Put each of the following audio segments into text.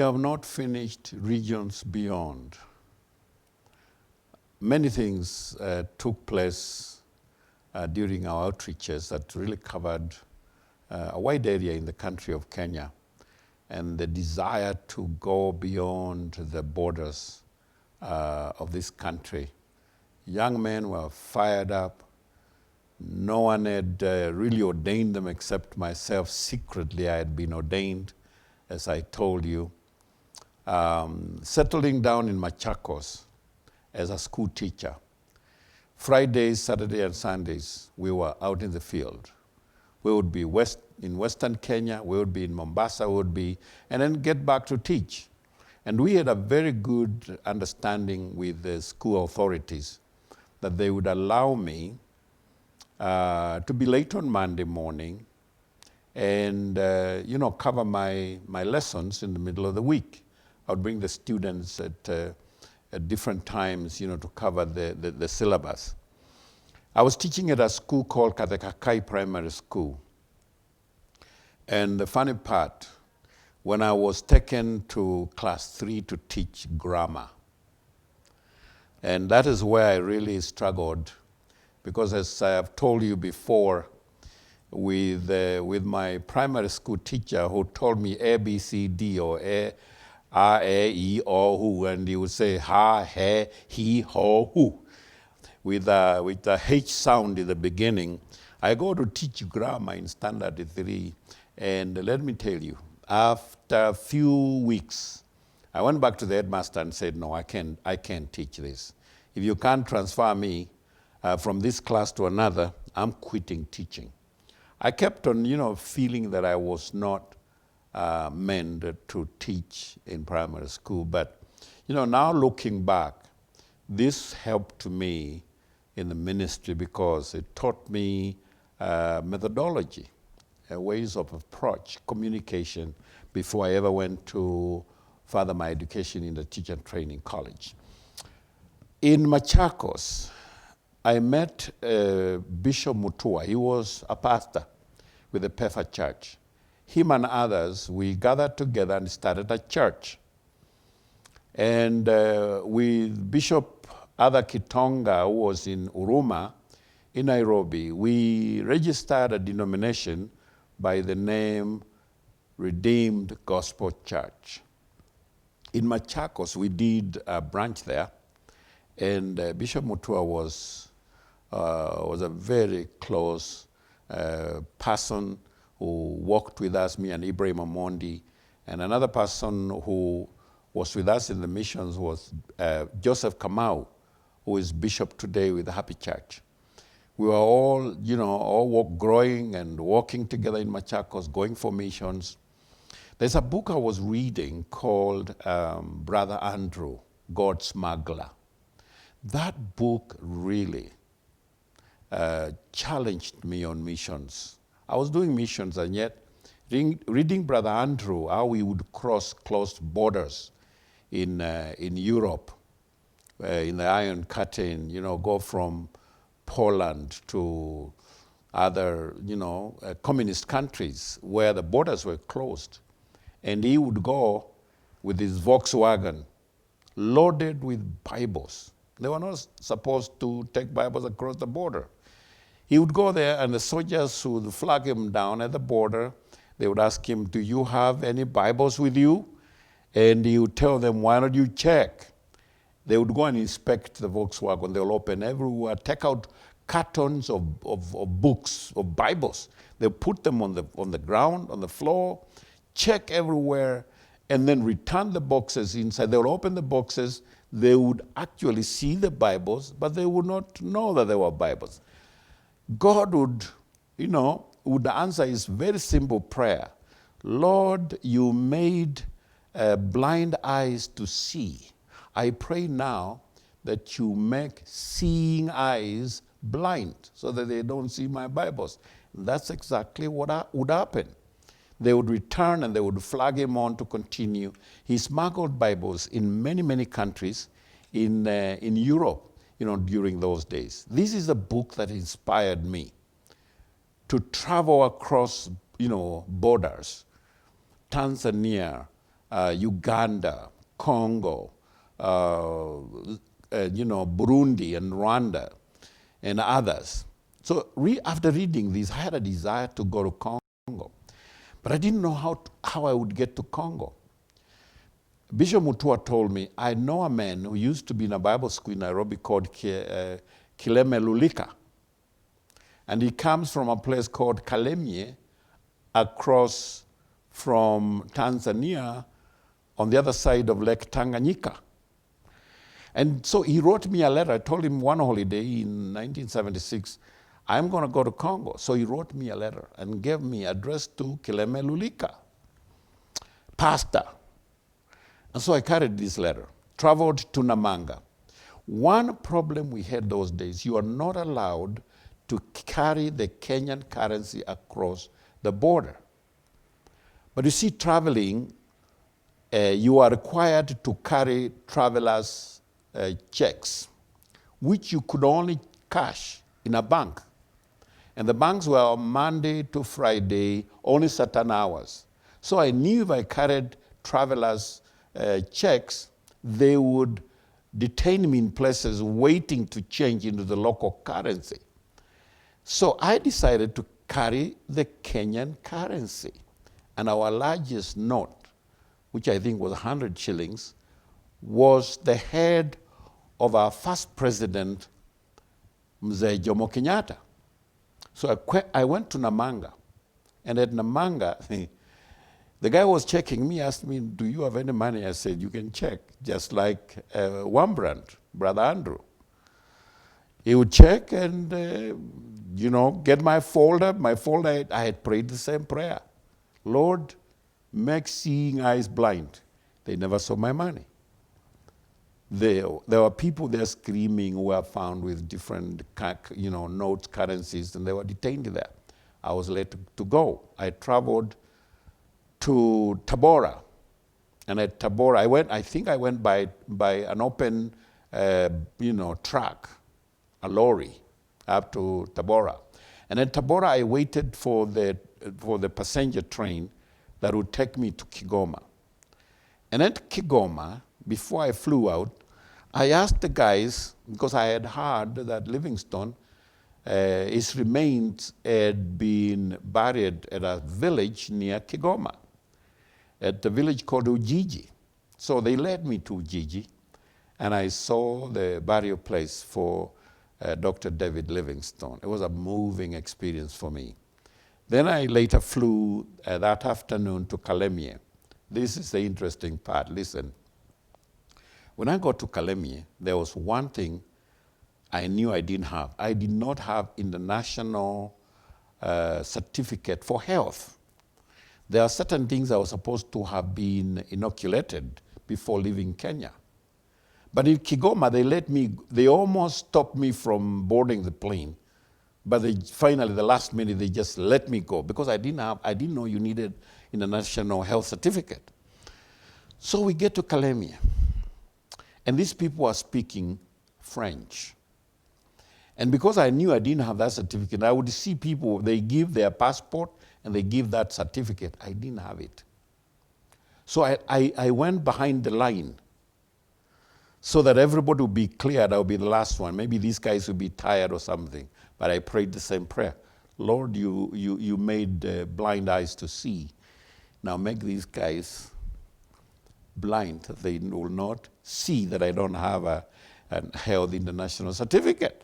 have not finished Regions Beyond. Many things took place during our outreaches that really covered a wide area in the country of Kenya, and the desire to go beyond the borders of this country. Young men were fired up. No one had really ordained them except myself. Secretly, I had been ordained, as I told you. Settling down in Machakos as a school teacher. Fridays, Saturdays, and Sundays, we were out in the field. We would be in Western Kenya, we would be in Mombasa, and then get back to teach. And we had a very good understanding with the school authorities that they would allow me to be late on Monday morning and cover my lessons in the middle of the week. I would bring the students at different times, to cover the syllabus. I was teaching at a school called Katekakai Primary School. And the funny part, when I was taken to class 3 to teach grammar, and that is where I really struggled, because as I have told you before, with my primary school teacher who told me A, B, C, D, or A, R, A, E, O, who, and he would say ha, he, ho, who, with a H sound in the beginning. I go to teach grammar in Standard 3, and let me tell you, after a few weeks, I went back to the headmaster and said, no, I can't teach this. If you can't transfer me from this class to another, I'm quitting teaching. I kept on, feeling that I was not meant to teach in primary school. But, now looking back, this helped me in the ministry because it taught me methodology, ways of approach, communication, before I ever went to further my education in the teacher training college. In Machakos, I met Bishop Mutua. He was a pastor with the Pefa Church. Him and others, we gathered together and started a church. And with Bishop Ada Kitonga, who was in Uruma, in Nairobi, we registered a denomination by the name Redeemed Gospel Church. In Machakos, we did a branch there, and Bishop Mutua was a very close person who worked with us, me and Ibrahim Amondi, and another person who was with us in the missions was Joseph Kamau, who is bishop today with the Happy Church. We were all, all growing and working together in Machakos, going for missions. There's a book I was reading called Brother Andrew, God's Smuggler. That book really challenged me on missions. I was doing missions, and yet reading Brother Andrew, how we would cross closed borders in Europe, in the Iron Curtain, go from Poland to other, communist countries where the borders were closed. And he would go with his Volkswagen loaded with Bibles. They were not supposed to take Bibles across the border. He would go there, and the soldiers would flag him down at the border. They would ask him, do you have any Bibles with you? And he would tell them, why don't you check? They would go and inspect the Volkswagen. They'll open everywhere, take out cartons of books, of Bibles. They'll put them on the ground, on the floor, check everywhere, and then return the boxes inside. They'll open the boxes. They would actually see the Bibles, but they would not know that they were Bibles. God would answer his very simple prayer. Lord, you made blind eyes to see. I pray now that you make seeing eyes blind so that they don't see my Bibles. That's exactly what would happen. They would return and they would flag him on to continue. He smuggled Bibles in many, many countries in Europe, during those days. This is a book that inspired me to travel across, borders. Tanzania, Uganda, Congo, Burundi and Rwanda and others. So after reading this, I had a desire to go to Congo. But I didn't know how I would get to Congo. Bishop Mutua told me, I know a man who used to be in a Bible school in Nairobi called Kileme Lulika. And he comes from a place called Kalemie, across from Tanzania on the other side of Lake Tanganyika. And so he wrote me a letter. I told him one holiday in 1976, I'm going to go to Congo. So he wrote me a letter and gave me address to Kileme Lulika, pastor. And so I carried this letter, traveled to Namanga. One problem we had those days, you are not allowed to carry the Kenyan currency across the border. But you see, traveling, you are required to carry travelers' checks, which you could only cash in a bank. And the banks were on Monday to Friday, only certain hours. So I knew if I carried travelers' checks, they would detain me in places waiting to change into the local currency. So I decided to carry the Kenyan currency. And our largest note, which I think was 100 shillings, was the head of our first president, Mzee Jomo Kenyatta. So I went to Namanga. And at Namanga, the guy was checking me, asked me, do you have any money? I said, you can check, just like Wambrand, Brother Andrew. He would check and, get my folder. My folder, I had prayed the same prayer. Lord, make seeing eyes blind. They never saw my money. There were people there screaming who were found with different, notes, currencies, and they were detained there. I was late to go. I traveled to Tabora. And at Tabora, I went by an open, truck, a lorry, up to Tabora. And at Tabora, I waited for the passenger train that would take me to Kigoma. And at Kigoma, before I flew out, I asked the guys, because I had heard that Livingstone, his remains had been buried at a village near Kigoma, at the village called Ujiji. So they led me to Ujiji, and I saw the burial place for Dr. David Livingstone. It was a moving experience for me. Then I later flew that afternoon to Kalemie. This is the interesting part. Listen, when I got to Kalemie, there was one thing I knew I didn't have. I did not have international certificate for health. There are certain things I was supposed to have been inoculated before leaving Kenya. But in Kigoma, they almost stopped me from boarding the plane. But finally, the last minute, they just let me go because I didn't know you needed international health certificate. So we get to Kalemie, and these people are speaking French. And because I knew I didn't have that certificate, I would see people, they give their passport and they give that certificate. I didn't have it. So I went behind the line so that everybody would be cleared. I would be the last one. Maybe these guys would be tired or something. But I prayed the same prayer. Lord, you made blind eyes to see. Now make these guys blind. They will not see that I don't have a health international certificate.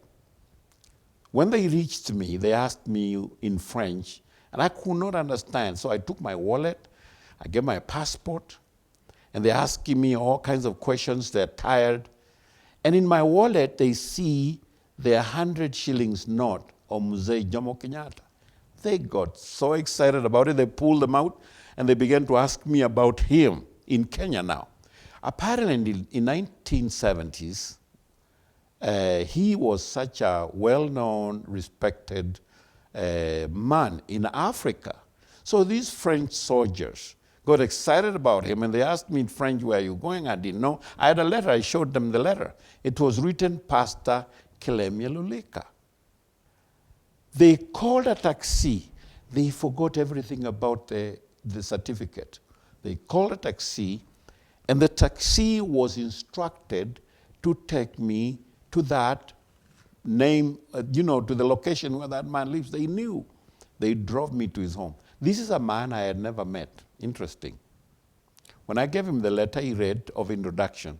When they reached me, they asked me in French, and I could not understand. So I took my wallet, I gave my passport, and they're asking me all kinds of questions. They're tired. And in my wallet, they see the 100 shillings note of Mzee Jomo Kenyatta. They got so excited about it, they pulled them out, and they began to ask me about him in Kenya now. Apparently, in 1970s, he was such a well-known, respected man in Africa. So these French soldiers got excited about him, and they asked me in French, where are you going? I didn't know. I had a letter. I showed them the letter. It was written, Pastor Kileme Lulika. They called a taxi. They forgot everything about the certificate. They called a taxi, and the taxi was instructed to take me to that name, to the location where that man lives. They knew. They drove me to his home. This is a man I had never met. Interesting. When I gave him the letter he read of introduction,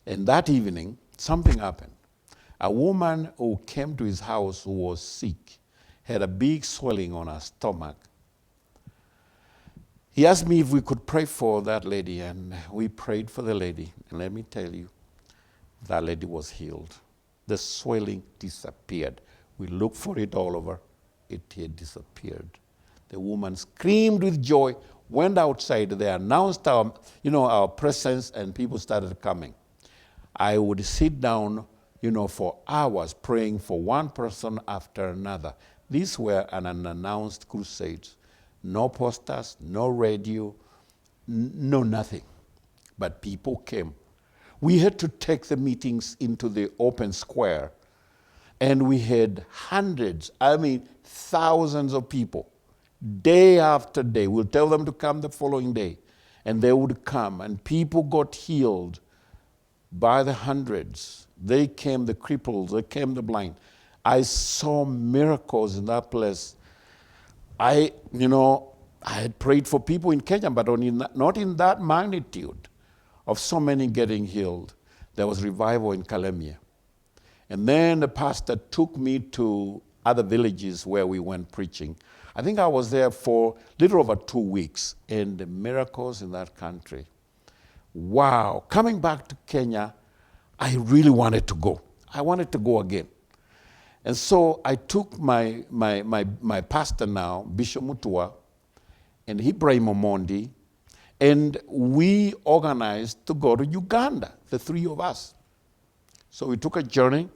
and that evening, something happened. A woman who came to his house who was sick had a big swelling on her stomach. He asked me if we could pray for that lady, and we prayed for the lady. And let me tell you, that lady was healed. The swelling disappeared. We looked for it all over. It had disappeared. The woman screamed with joy, went outside. They announced our presence, and people started coming. I would sit down, for hours praying for one person after another. These were an unannounced crusades. No posters, no radio, no nothing. But people came. We had to take the meetings into the open square, and we had hundreds, thousands of people, day after day. We'll tell them to come the following day, and they would come, and people got healed by the hundreds. They came, the cripples, they came, the blind. I saw miracles in that place. I had prayed for people in Kenya, but not in that magnitude of so many getting healed. There was revival in Kalemie. And then the pastor took me to other villages where we went preaching. I think I was there for a little over 2 weeks, and the miracles in that country. Wow. Coming back to Kenya, I really wanted to go. I wanted to go again. And so I took my pastor now, Bishop Mutua, and Ibrahim Omondi, and we organized to go to Uganda, the three of us. So we took a journey,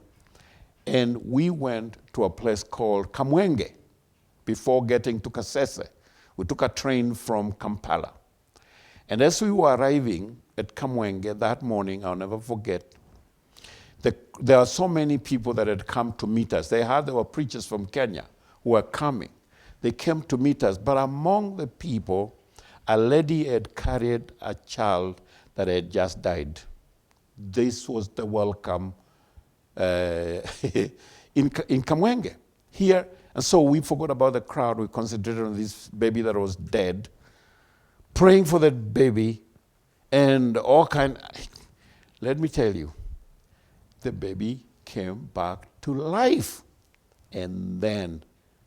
and we went to a place called Kamwenge before getting to Kasese. We took a train from Kampala. And as we were arriving at Kamwenge that morning, I'll never forget, there are so many people that had come to meet us. There were preachers from Kenya who were coming. They came to meet us, but among the people, a lady had carried a child that had just died. This was the welcome in Kamwenge here. And so we forgot about the crowd. We concentrated on this baby that was dead, praying for that baby, and let me tell you, the baby came back to life. And then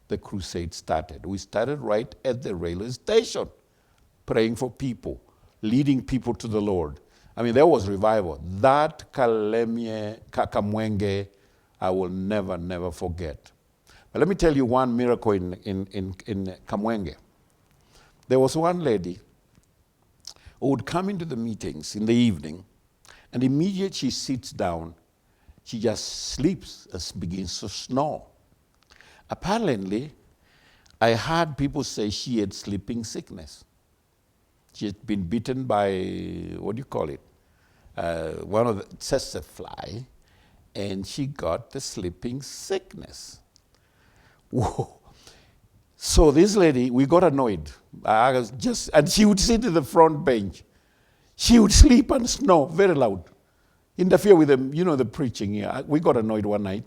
the crusade started. We started right at the railway station, praying for people, leading people to the Lord. There was revival. That Kamwenge, I will never, never forget. But let me tell you one miracle in Kamwenge. There was one lady who would come into the meetings in the evening, and immediately she sits down, she just sleeps and begins to snore. Apparently, I heard people say she had sleeping sickness. She had been bitten by, one of the tsetse fly, and she got the sleeping sickness. Whoa. So this lady, we got annoyed. And she would sit in the front bench. She would sleep and snore very loud, interfere with the preaching. Yeah. We got annoyed one night,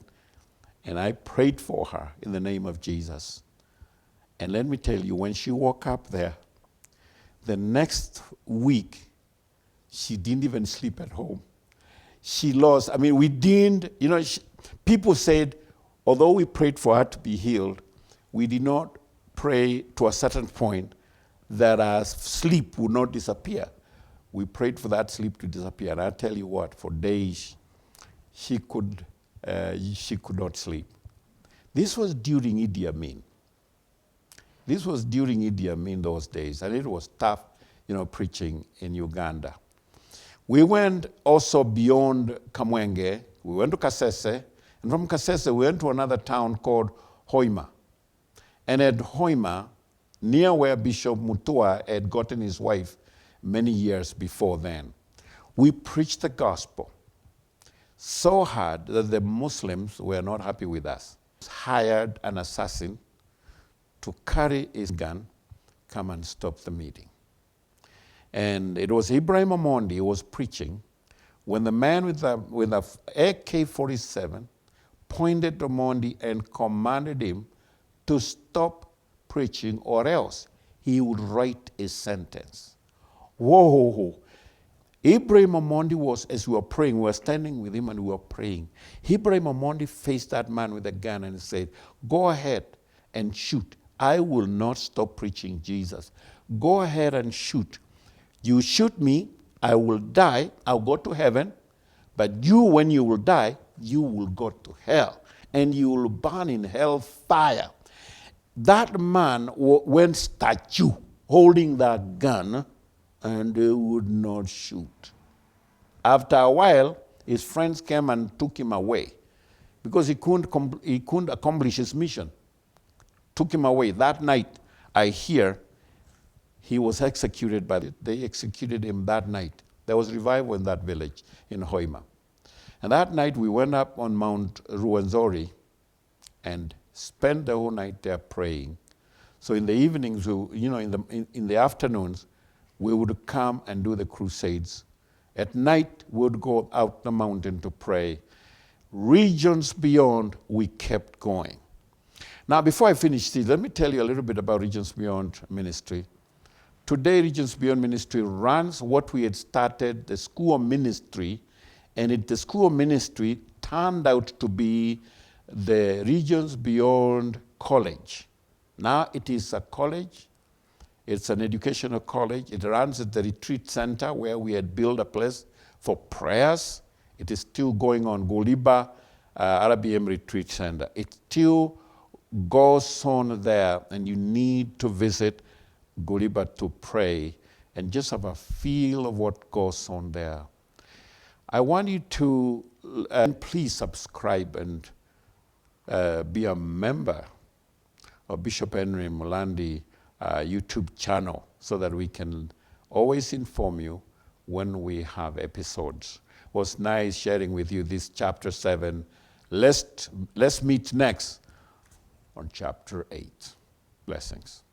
and I prayed for her in the name of Jesus. And let me tell you, when she woke up there, the next week, she didn't even sleep at home. She lost, we didn't, people said, although we prayed for her to be healed, we did not pray to a certain point that her sleep would not disappear. We prayed for that sleep to disappear. And I tell you what, for days, she could not sleep. This was during Idi Amin. This was during Idi Amin those days, and it was tough, preaching in Uganda. We went also beyond Kamwenge. We went to Kasese, and from Kasese we went to another town called Hoima. And at Hoima, near where Bishop Mutua had gotten his wife many years before then, we preached the gospel so hard that the Muslims were not happy with us. Hired an assassin to carry his gun, come and stop the meeting. And it was Ibrahim Omondi who was preaching when the man with a AK-47 pointed to Omondi and commanded him to stop preaching or else he would write a sentence. Whoa! Ibrahim Omondi was, as we were praying, we were standing with him and we were praying. Ibrahim Omondi faced that man with a gun and said, go ahead and shoot. I will not stop preaching Jesus. Go ahead and shoot. You shoot me, I will die, I'll go to heaven, but you, when you will die, you will go to hell, and you will burn in hell fire. That man went statue, holding that gun, and they would not shoot. After a while, his friends came and took him away because he couldn't accomplish his mission. Took him away. That night, I hear he was executed, but they executed him that night. There was revival in that village in Hoima. And that night we went up on Mount Ruwenzori and spent the whole night there praying. So in the evenings, in the afternoons, we would come and do the crusades. At night, we would go out the mountain to pray. Regions beyond, we kept going. Now, before I finish this, let me tell you a little bit about Regions Beyond Ministry. Today, Regions Beyond Ministry runs what we had started, the School of Ministry, and the School of Ministry turned out to be the Regions Beyond College. Now it is a college. It's an educational college. It runs at the retreat center where we had built a place for prayers. It is still going on, Goliba RBM Retreat Center. It still goes on there, and you need to visit Goliba to pray and just have a feel of what goes on there. I want you to please subscribe and be a member of Bishop Henry Mulandi YouTube channel so that we can always inform you when we have episodes. It was nice sharing with you this chapter 7. Let's meet next on chapter 8. Blessings.